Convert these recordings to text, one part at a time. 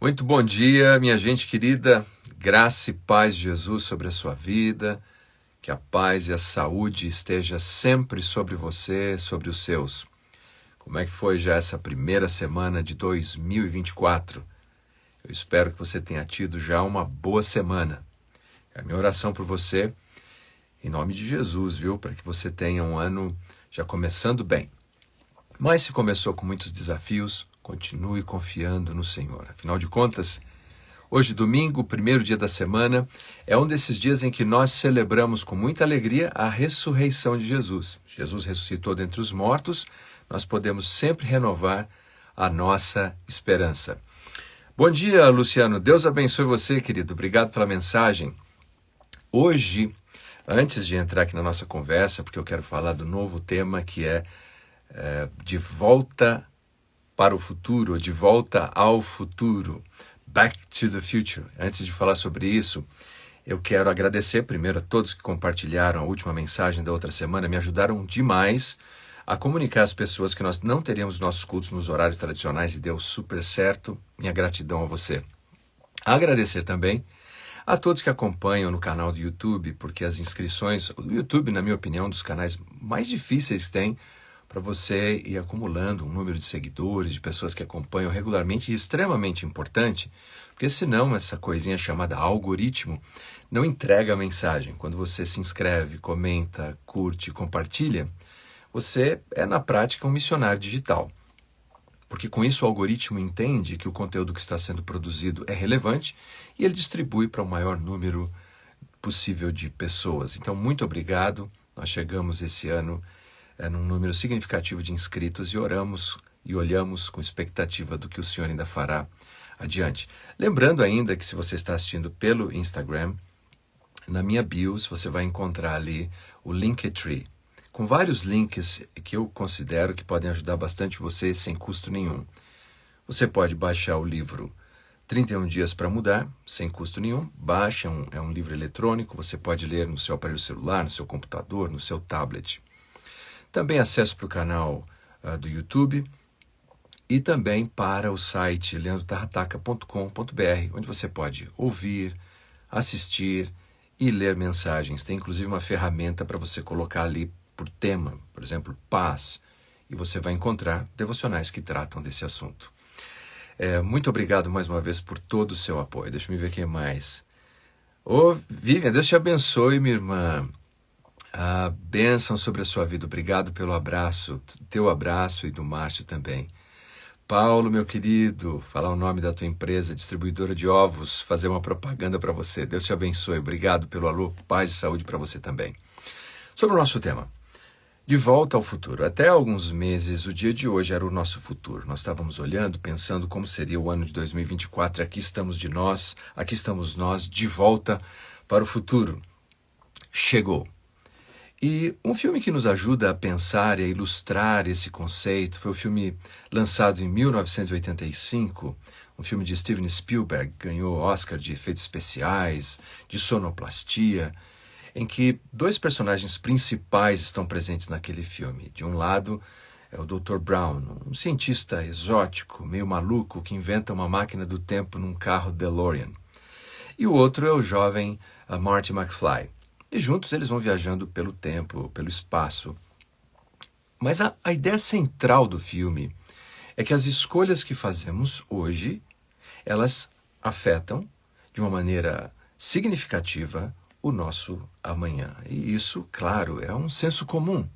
Muito bom dia, minha gente querida. Graça e paz de Jesus sobre a sua vida. Que a paz e a saúde esteja sempre sobre você, sobre os seus. Como é que foi já essa primeira semana de 2024? Eu espero que você tenha tido já uma boa semana. É a minha oração por você, em nome de Jesus, viu? Para que você tenha um ano já começando bem. Mas se começou com muitos desafios, continue confiando no Senhor. Afinal de contas, hoje, domingo, primeiro dia da semana, é um desses dias em que nós celebramos com muita alegria a ressurreição de Jesus. Jesus ressuscitou dentre os mortos, nós podemos sempre renovar a nossa esperança. Bom dia, Luciano. Deus abençoe você, querido. Obrigado pela mensagem. Hoje, antes de entrar aqui na nossa conversa, porque eu quero falar do novo tema que é de volta para o futuro, de volta ao futuro. Back to the Future. Antes de falar sobre isso, eu quero agradecer primeiro a todos que compartilharam a última mensagem da outra semana, me ajudaram demais a comunicar às pessoas que nós não teríamos nossos cultos nos horários tradicionais e deu super certo. Minha gratidão a você. Agradecer também a todos que acompanham no canal do YouTube, porque as inscrições, o YouTube, na minha opinião, é um dos canais mais difíceis que tem para você ir acumulando um número de seguidores, de pessoas que acompanham regularmente, e extremamente importante, porque senão essa coisinha chamada algoritmo não entrega a mensagem. Quando você se inscreve, comenta, curte, compartilha, você é na prática um missionário digital. Porque com isso o algoritmo entende que o conteúdo que está sendo produzido é relevante e ele distribui para o maior número possível de pessoas. Então, muito obrigado. Nós chegamos esse ano num número significativo de inscritos e oramos e olhamos com expectativa do que o Senhor ainda fará adiante. Lembrando ainda que se você está assistindo pelo Instagram, na minha bio você vai encontrar ali o Linktree, com vários links que eu considero que podem ajudar bastante você sem custo nenhum. Você pode baixar o livro 31 Dias para Mudar, sem custo nenhum. Baixa, é um livro eletrônico, você pode ler no seu aparelho celular, no seu computador, no seu tablet. Também acesso para o canal do YouTube e também para o site leandrotarrataca.com.br, onde você pode ouvir, assistir e ler mensagens. Tem inclusive uma ferramenta para você colocar ali por tema, por exemplo, paz, e você vai encontrar devocionais que tratam desse assunto. Muito obrigado mais uma vez por todo o seu apoio. Deixa eu ver quem mais. Ô, Vivian, Deus te abençoe, minha irmã. A bênção sobre a sua vida. Obrigado pelo abraço, teu abraço e do Márcio também. Paulo, meu querido, falar o nome da tua empresa, distribuidora de ovos, fazer uma propaganda para você. Deus te abençoe. Obrigado pelo alô, paz e saúde para você também. Sobre o nosso tema, de volta ao futuro. Até alguns meses, o dia de hoje era o nosso futuro. Nós estávamos olhando, pensando como seria o ano de 2024. Aqui estamos nós, de volta para o futuro. Chegou. E um filme que nos ajuda a pensar e a ilustrar esse conceito foi o filme lançado em 1985, um filme de Steven Spielberg, ganhou Oscar de efeitos especiais, de sonoplastia, em que dois personagens principais estão presentes naquele filme. De um lado é o Dr. Brown, um cientista exótico, meio maluco, que inventa uma máquina do tempo num carro DeLorean. E o outro é o jovem Marty McFly. E juntos eles vão viajando pelo tempo, pelo espaço. Mas a ideia central do filme é que as escolhas que fazemos hoje, elas afetam de uma maneira significativa o nosso amanhã. E isso, claro, é um senso comum.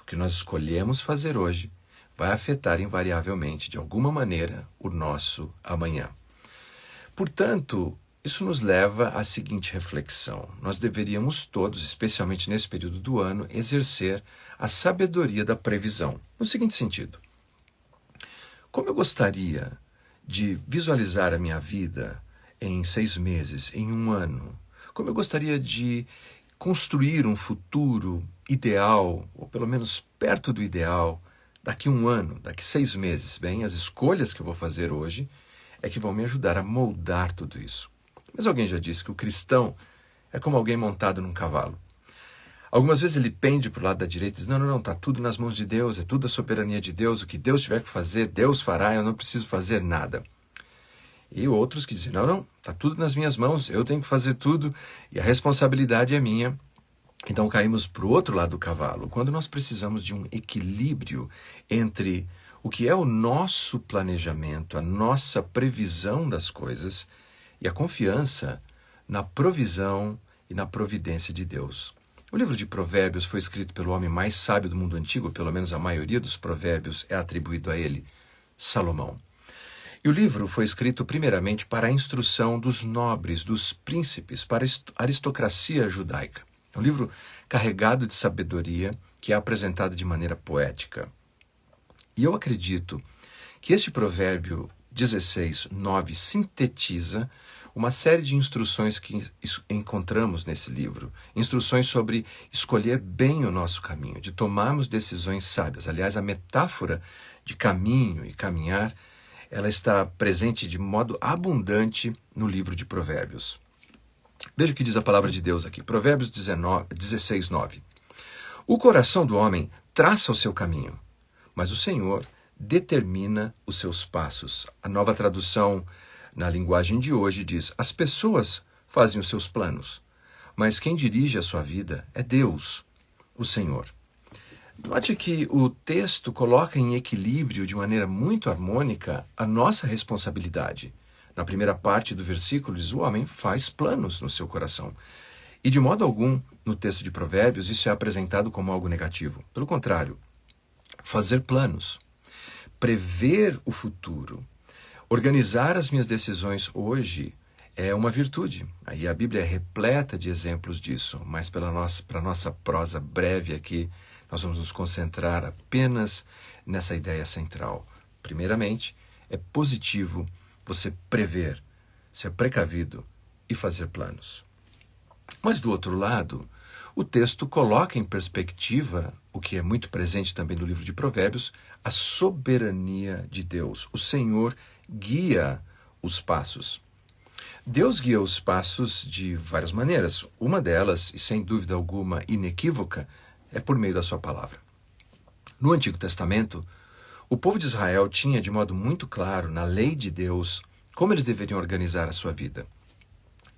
O que nós escolhemos fazer hoje vai afetar invariavelmente, de alguma maneira, o nosso amanhã. Portanto, isso nos leva à seguinte reflexão. Nós deveríamos todos, especialmente nesse período do ano, exercer a sabedoria da previsão. No seguinte sentido: como eu gostaria de visualizar a minha vida em 6 meses, em um ano? Como eu gostaria de construir um futuro ideal, ou pelo menos perto do ideal, daqui a um ano, daqui a 6 meses? Bem, as escolhas que eu vou fazer hoje é que vão me ajudar a moldar tudo isso. Mas alguém já disse que o cristão é como alguém montado num cavalo. Algumas vezes ele pende para o lado da direita e diz, não, está tudo nas mãos de Deus, é tudo a soberania de Deus, o que Deus tiver que fazer, Deus fará, eu não preciso fazer nada. E outros que dizem, não, está tudo nas minhas mãos, eu tenho que fazer tudo e a responsabilidade é minha. Então caímos para o outro lado do cavalo, quando nós precisamos de um equilíbrio entre o que é o nosso planejamento, a nossa previsão das coisas e a confiança na provisão e na providência de Deus. O livro de Provérbios foi escrito pelo homem mais sábio do mundo antigo, pelo menos a maioria dos provérbios é atribuído a ele, Salomão. E o livro foi escrito primeiramente para a instrução dos nobres, dos príncipes, para a aristocracia judaica. É um livro carregado de sabedoria que é apresentado de maneira poética. E eu acredito que este provérbio 16:9 sintetiza uma série de instruções que encontramos nesse livro. Instruções sobre escolher bem o nosso caminho, de tomarmos decisões sábias. Aliás, a metáfora de caminho e caminhar, ela está presente de modo abundante no livro de Provérbios. Veja o que diz a palavra de Deus aqui. Provérbios 16:9. O coração do homem traça o seu caminho, mas o Senhor determina os seus passos. A nova tradução na linguagem de hoje diz: as pessoas fazem os seus planos, mas quem dirige a sua vida é Deus, o Senhor. Note que o texto coloca em equilíbrio de maneira muito harmônica a nossa responsabilidade. Na primeira parte do versículo diz: o homem faz planos no seu coração. E de modo algum, no texto de Provérbios, isso é apresentado como algo negativo. Pelo contrário, fazer planos, prever o futuro, organizar as minhas decisões hoje é uma virtude. Aí a Bíblia é repleta de exemplos disso, mas para a nossa prosa breve aqui, nós vamos nos concentrar apenas nessa ideia central. Primeiramente, é positivo você prever, ser precavido e fazer planos. Mas do outro lado, o texto coloca em perspectiva, o que é muito presente também no livro de Provérbios, a soberania de Deus. O Senhor guia os passos. Deus guia os passos de várias maneiras. Uma delas, e sem dúvida alguma inequívoca, é por meio da sua palavra. No Antigo Testamento, o povo de Israel tinha de modo muito claro, na lei de Deus, como eles deveriam organizar a sua vida.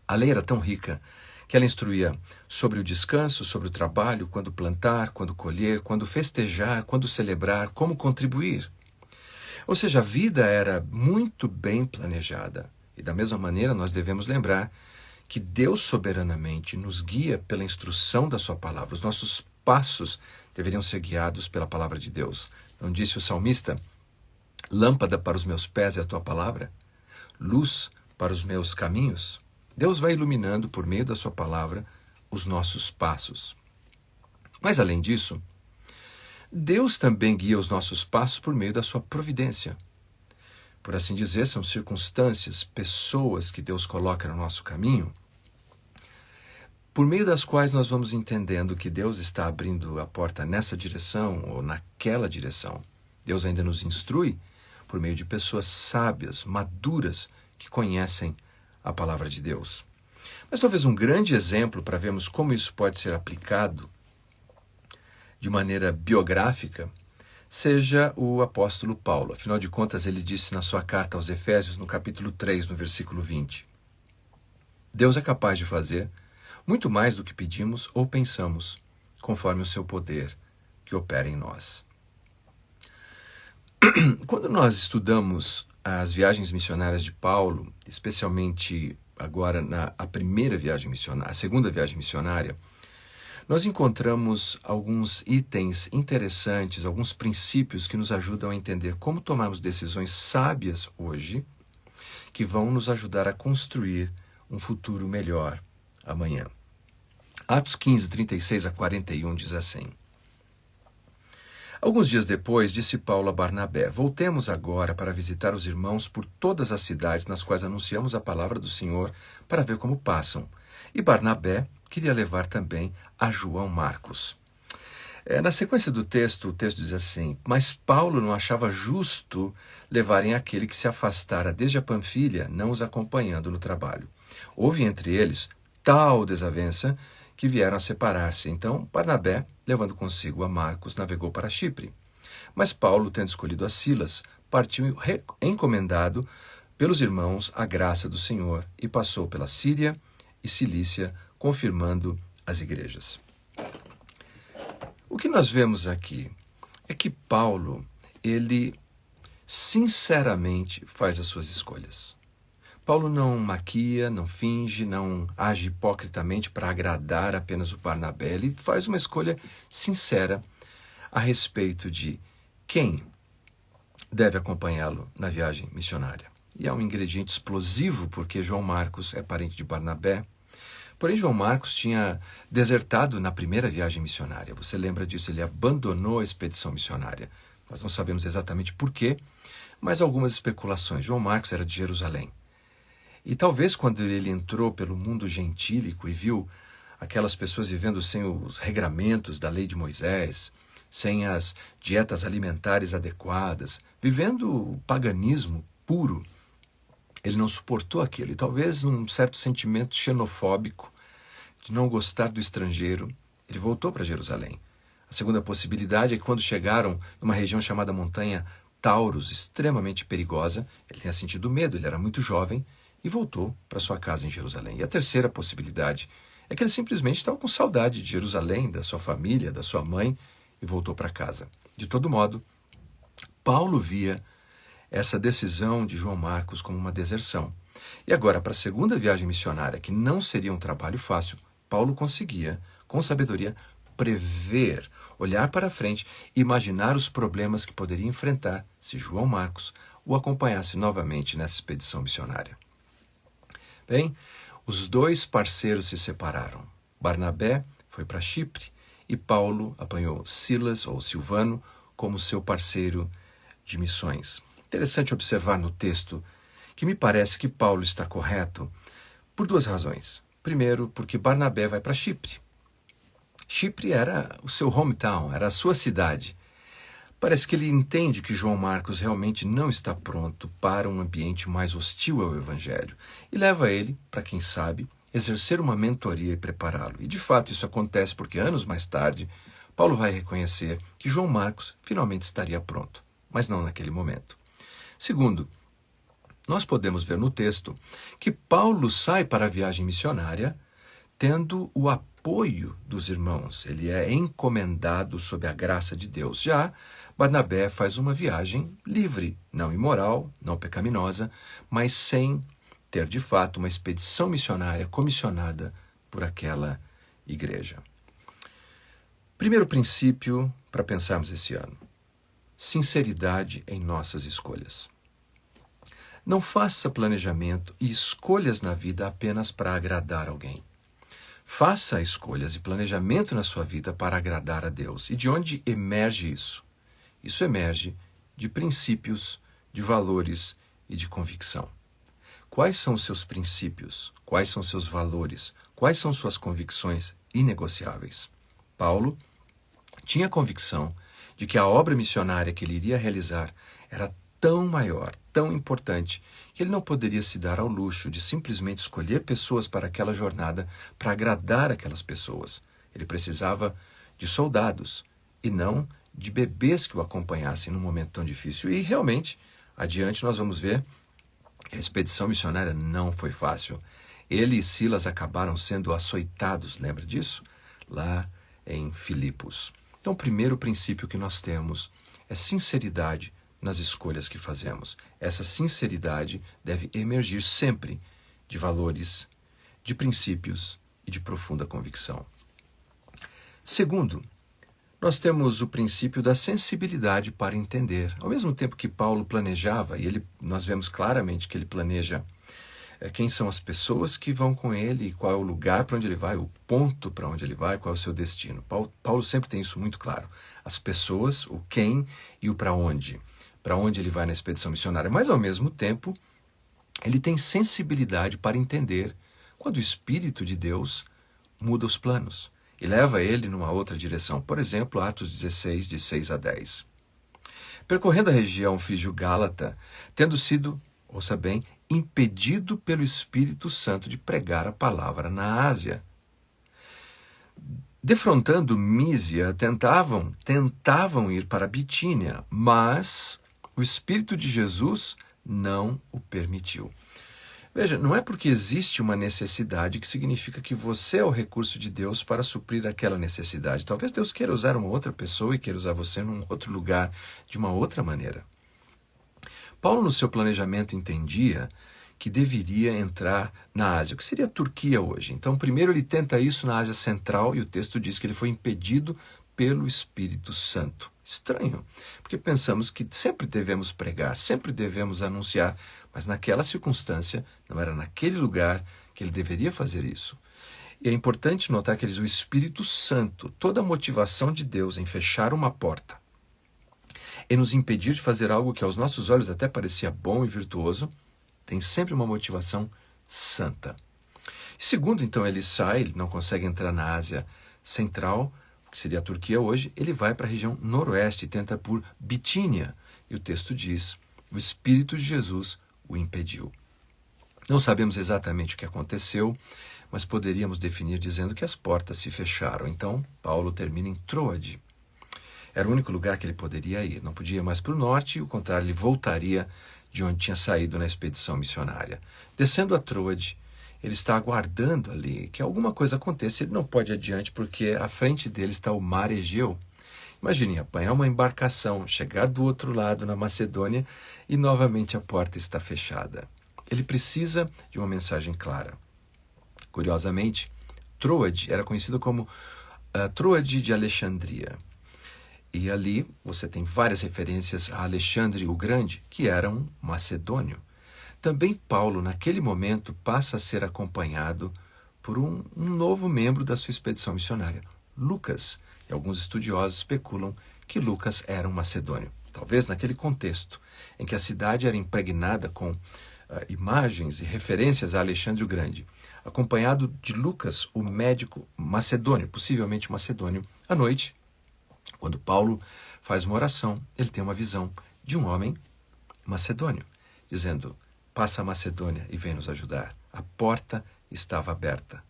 A lei era tão rica que ela instruía sobre o descanso, sobre o trabalho, quando plantar, quando colher, quando festejar, quando celebrar, como contribuir. Ou seja, a vida era muito bem planejada. E da mesma maneira nós devemos lembrar que Deus soberanamente nos guia pela instrução da sua palavra. Os nossos passos deveriam ser guiados pela palavra de Deus. Não disse o salmista: lâmpada para os meus pés é a tua palavra, luz para os meus caminhos? Deus vai iluminando por meio da sua palavra os nossos passos. Mas além disso, Deus também guia os nossos passos por meio da sua providência. Por assim dizer, são circunstâncias, pessoas que Deus coloca no nosso caminho, por meio das quais nós vamos entendendo que Deus está abrindo a porta nessa direção ou naquela direção. Deus ainda nos instrui por meio de pessoas sábias, maduras, que conhecem a palavra de Deus. Mas talvez um grande exemplo para vermos como isso pode ser aplicado de maneira biográfica seja o apóstolo Paulo. Afinal de contas, ele disse na sua carta aos Efésios, no capítulo 3, no versículo 20, Deus é capaz de fazer muito mais do que pedimos ou pensamos, conforme o seu poder que opera em nós. Quando nós estudamos as viagens missionárias de Paulo, especialmente agora a primeira viagem missionária, a segunda viagem missionária, nós encontramos alguns itens interessantes, alguns princípios que nos ajudam a entender como tomarmos decisões sábias hoje, que vão nos ajudar a construir um futuro melhor amanhã. Atos 15, 36 a 41 diz assim: alguns dias depois, disse Paulo a Barnabé: voltemos agora para visitar os irmãos por todas as cidades nas quais anunciamos a palavra do Senhor, para ver como passam. E Barnabé queria levar também a João Marcos. Na sequência do texto, o texto diz assim: mas Paulo não achava justo levarem aquele que se afastara desde a Panfilha, não os acompanhando no trabalho. Houve entre eles tal desavença que vieram a separar-se. Então Barnabé, levando consigo a Marcos, navegou para Chipre. Mas Paulo, tendo escolhido a Silas, partiu encomendado pelos irmãos a graça do Senhor e passou pela Síria e Cilícia, confirmando as igrejas. O que nós vemos aqui é que Paulo, ele sinceramente faz as suas escolhas. Paulo não maquia, não finge, não age hipocritamente para agradar apenas o Barnabé. Ele faz uma escolha sincera a respeito de quem deve acompanhá-lo na viagem missionária. E é um ingrediente explosivo, porque João Marcos é parente de Barnabé. Porém, João Marcos tinha desertado na primeira viagem missionária. Você lembra disso? Ele abandonou a expedição missionária. Nós não sabemos exatamente por quê, mas algumas especulações. João Marcos era de Jerusalém. E talvez quando ele entrou pelo mundo gentílico e viu aquelas pessoas vivendo sem os regramentos da lei de Moisés, sem as dietas alimentares adequadas, vivendo o paganismo puro, ele não suportou aquilo. E talvez um certo sentimento xenofóbico de não gostar do estrangeiro, ele voltou para Jerusalém. A segunda possibilidade é que quando chegaram numa região chamada Montanha Taurus, extremamente perigosa, ele tenha sentido medo, ele era muito jovem, e voltou para sua casa em Jerusalém. E a terceira possibilidade é que ele simplesmente estava com saudade de Jerusalém, da sua família, da sua mãe, e voltou para casa. De todo modo, Paulo via essa decisão de João Marcos como uma deserção. E agora, para a segunda viagem missionária, que não seria um trabalho fácil, Paulo conseguia, com sabedoria, prever, olhar para frente e imaginar os problemas que poderia enfrentar se João Marcos o acompanhasse novamente nessa expedição missionária. Bem, os dois parceiros se separaram. Barnabé foi para Chipre e Paulo apanhou Silas ou Silvano como seu parceiro de missões. Interessante observar no texto que me parece que Paulo está correto por duas razões. Primeiro, porque Barnabé vai para Chipre. Chipre era o seu hometown, era a sua cidade. Parece que ele entende que João Marcos realmente não está pronto para um ambiente mais hostil ao Evangelho e leva ele, para quem sabe, exercer uma mentoria e prepará-lo. E de fato isso acontece porque anos mais tarde, Paulo vai reconhecer que João Marcos finalmente estaria pronto, mas não naquele momento. Segundo, nós podemos ver no texto que Paulo sai para a viagem missionária tendo o apoio dos irmãos. Ele é encomendado sob a graça de Deus. Já Barnabé faz uma viagem livre, não imoral, não pecaminosa, mas sem ter de fato uma expedição missionária comissionada por aquela igreja. Primeiro princípio para pensarmos esse ano: sinceridade em nossas escolhas. Não faça planejamento e escolhas na vida apenas para agradar alguém. Faça escolhas e planejamento na sua vida para agradar a Deus. E de onde emerge isso? Isso emerge de princípios, de valores e de convicção. Quais são os seus princípios? Quais são os seus valores? Quais são suas convicções inegociáveis? Paulo tinha a convicção de que a obra missionária que ele iria realizar era tão maior, tão importante, que ele não poderia se dar ao luxo de simplesmente escolher pessoas para aquela jornada para agradar aquelas pessoas. Ele precisava de soldados e não de bebês que o acompanhassem num momento tão difícil. E realmente, adiante nós vamos ver que a expedição missionária não foi fácil. Ele e Silas acabaram sendo açoitados, lembra disso? Lá em Filipos. Então, o primeiro princípio que nós temos é sinceridade nas escolhas que fazemos. Essa sinceridade deve emergir sempre de valores, de princípios e de profunda convicção. Segundo, nós temos o princípio da sensibilidade para entender. Ao mesmo tempo que Paulo planejava, e nós vemos claramente que ele planeja quem são as pessoas que vão com ele, qual é o lugar para onde ele vai, o ponto para onde ele vai, qual é o seu destino. Paulo sempre tem isso muito claro. As pessoas, o quem e o para onde ele vai na expedição missionária. Mas, ao mesmo tempo, ele tem sensibilidade para entender quando o Espírito de Deus muda os planos e leva ele numa outra direção. Por exemplo, Atos 16, de 6 a 10. Percorrendo a região frígio-gálata, tendo sido, ouça bem, impedido pelo Espírito Santo de pregar a palavra na Ásia. Defrontando Mísia, tentavam ir para Bitínia, mas o Espírito de Jesus não o permitiu. Veja, não é porque existe uma necessidade que significa que você é o recurso de Deus para suprir aquela necessidade. Talvez Deus queira usar uma outra pessoa e queira usar você num outro lugar, de uma outra maneira. Paulo, no seu planejamento, entendia que deveria entrar na Ásia, o que seria a Turquia hoje. Então, primeiro ele tenta isso na Ásia Central e o texto diz que ele foi impedido pelo Espírito Santo. Estranho, porque pensamos que sempre devemos pregar, sempre devemos anunciar, mas naquela circunstância, não era naquele lugar que ele deveria fazer isso. E é importante notar que o Espírito Santo, toda a motivação de Deus em fechar uma porta, em nos impedir de fazer algo que aos nossos olhos até parecia bom e virtuoso, tem sempre uma motivação santa. Segundo, então, ele sai, ele não consegue entrar na Ásia Central, que seria a Turquia hoje, ele vai para a região noroeste e tenta por Bitínia. E o texto diz, o Espírito de Jesus o impediu. Não sabemos exatamente o que aconteceu, mas poderíamos definir dizendo que as portas se fecharam. Então, Paulo termina em Troade. Era o único lugar que ele poderia ir. Não podia ir mais para o norte, e, ao contrário, ele voltaria de onde tinha saído na expedição missionária. Descendo a Troade, ele está aguardando ali que alguma coisa aconteça. Ele não pode ir adiante porque à frente dele está o mar Egeu. Imagine apanhar uma embarcação, chegar do outro lado na Macedônia e novamente a porta está fechada. Ele precisa de uma mensagem clara. Curiosamente, Troade era conhecida como Troade de Alexandria. E ali você tem várias referências a Alexandre o Grande, que era um macedônio. Também Paulo, naquele momento, passa a ser acompanhado por um novo membro da sua expedição missionária, Lucas. E alguns estudiosos especulam que Lucas era um macedônio. Talvez naquele contexto, em que a cidade era impregnada com imagens e referências a Alexandre o Grande, acompanhado de Lucas, o médico macedônio, possivelmente macedônio, à noite, quando Paulo faz uma oração, ele tem uma visão de um homem macedônio, dizendo, passa a Macedônia e vem nos ajudar. A porta estava aberta.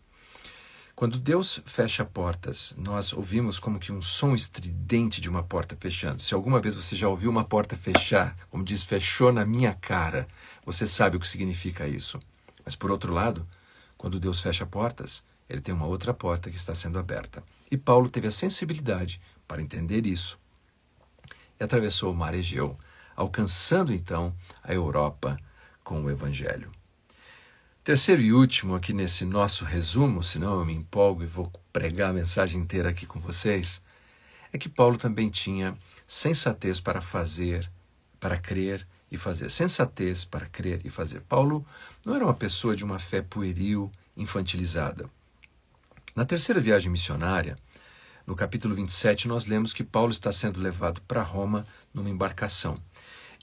Quando Deus fecha portas, nós ouvimos como que um som estridente de uma porta fechando. Se alguma vez você já ouviu uma porta fechar, como diz, fechou na minha cara, você sabe o que significa isso. Mas por outro lado, quando Deus fecha portas, ele tem uma outra porta que está sendo aberta. E Paulo teve a sensibilidade para entender isso. E atravessou o mar Egeu, alcançando então a Europa com o Evangelho. Terceiro e último aqui nesse nosso resumo, senão eu me empolgo e vou pregar a mensagem inteira aqui com vocês, é que Paulo também tinha sensatez para fazer, para crer e fazer. Sensatez para crer e fazer. Paulo não era uma pessoa de uma fé pueril, infantilizada. Na terceira viagem missionária, no capítulo 27, nós lemos que Paulo está sendo levado para Roma numa embarcação.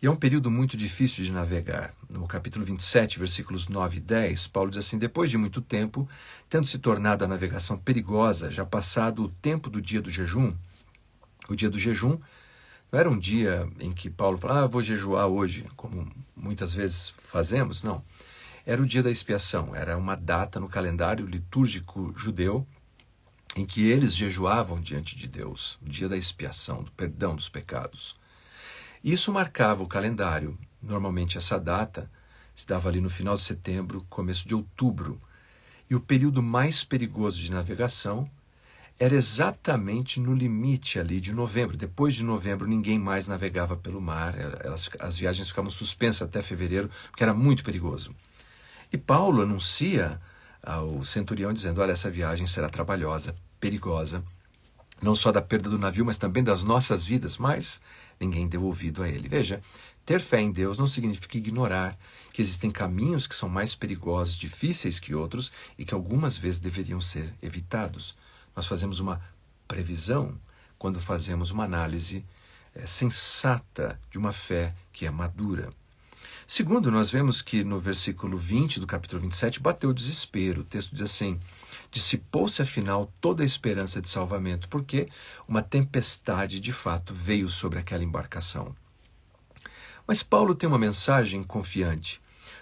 E é um período muito difícil de navegar. No capítulo 27, versículos 9 e 10, Paulo diz assim, depois de muito tempo, tendo se tornado a navegação perigosa, já passado o tempo do dia do jejum, o dia do jejum não era um dia em que Paulo fala, vou jejuar hoje, como muitas vezes fazemos, não. Era o dia da expiação, era uma data no calendário litúrgico judeu em que eles jejuavam diante de Deus, o dia da expiação, do perdão dos pecados. Isso marcava o calendário. Normalmente essa data se dava ali no final de setembro, começo de outubro. E o período mais perigoso de navegação era exatamente no limite ali de novembro. Depois de novembro ninguém mais navegava pelo mar, as viagens ficavam suspensas até fevereiro, porque era muito perigoso. E Paulo anuncia ao centurião dizendo, olha, essa viagem será trabalhosa, perigosa, não só da perda do navio, mas também das nossas vidas, mas ninguém deu ouvido a ele. Veja, ter fé em Deus não significa ignorar que existem caminhos que são mais perigosos, difíceis que outros e que algumas vezes deveriam ser evitados. Nós fazemos uma previsão quando fazemos uma análise sensata de uma fé que é madura. Segundo, nós vemos que no versículo 20 do capítulo 27 bateu o desespero. O texto diz assim, dissipou-se afinal toda a esperança de salvamento, porque uma tempestade de fato veio sobre aquela embarcação. Mas Paulo tem uma mensagem confiante.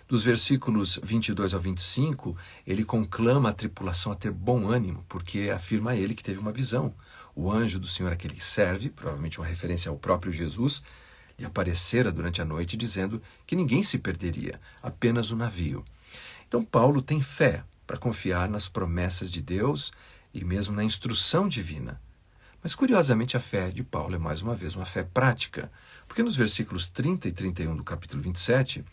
Dos versículos 22 ao 25, ele conclama a tripulação a ter bom ânimo, porque afirma ele que teve uma visão. O anjo do Senhor a que ele serve, provavelmente uma referência ao próprio Jesus, e aparecera durante a noite, dizendo que ninguém se perderia, apenas o navio. Então Paulo tem fé para confiar nas promessas de Deus e mesmo na instrução divina. Mas, curiosamente, a fé de Paulo é, mais uma vez, uma fé prática, porque nos versículos 30 e 31 do capítulo 27,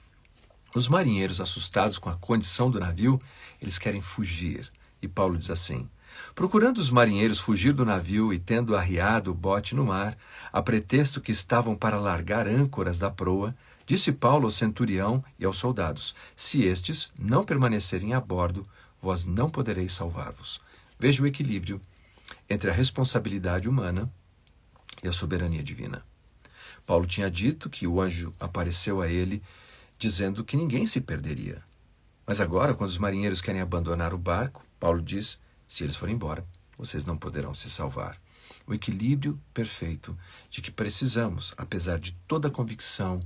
os marinheiros, assustados com a condição do navio, eles querem fugir. E Paulo diz assim: procurando os marinheiros fugir do navio e tendo arriado o bote no mar, a pretexto que estavam para largar âncoras da proa, disse Paulo ao centurião e aos soldados: se estes não permanecerem a bordo, vós não podereis salvar-vos. Veja o equilíbrio entre a responsabilidade humana e a soberania divina. Paulo tinha dito que o anjo apareceu a ele dizendo que ninguém se perderia. Mas agora, quando os marinheiros querem abandonar o barco, Paulo diz: se eles forem embora, vocês não poderão se salvar. O equilíbrio perfeito de que precisamos, apesar de toda a convicção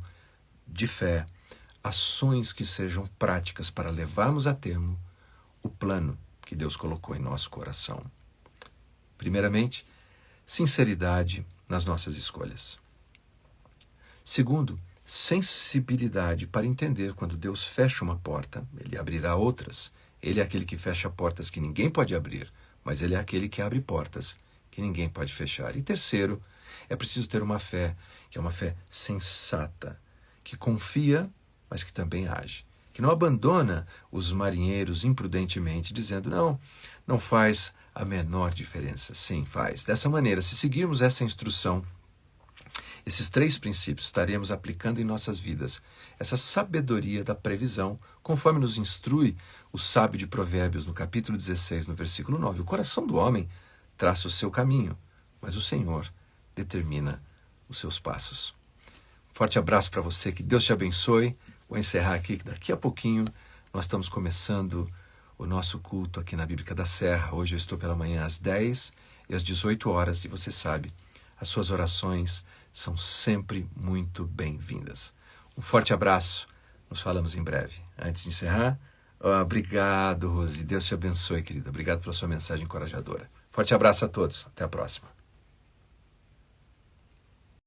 de fé, ações que sejam práticas para levarmos a termo o plano que Deus colocou em nosso coração. Primeiramente, sinceridade nas nossas escolhas. Segundo, sensibilidade para entender quando Deus fecha uma porta, Ele abrirá outras. Ele é aquele que fecha portas que ninguém pode abrir, mas Ele é aquele que abre portas que ninguém pode fechar. E terceiro, é preciso ter uma fé, que é uma fé sensata, que confia, mas que também age. Que não abandona os marinheiros imprudentemente, dizendo: não faz a menor diferença. Sim, faz. Dessa maneira, se seguirmos essa instrução, esses 3 princípios estaremos aplicando em nossas vidas, essa sabedoria da previsão, conforme nos instrui o sábio de Provérbios no capítulo 16, no versículo 9. O coração do homem traça o seu caminho, mas o Senhor determina os seus passos. Forte abraço para você, que Deus te abençoe. Vou encerrar aqui, que daqui a pouquinho nós estamos começando o nosso culto aqui na Bíblica da Serra. Hoje eu estou pela manhã às 10 e às 18 horas, e você sabe, as suas orações são sempre muito bem-vindas. Um forte abraço, nos falamos em breve. Antes de encerrar, obrigado, Rose, Deus te abençoe, querida. Obrigado pela sua mensagem encorajadora. Forte abraço a todos, até a próxima.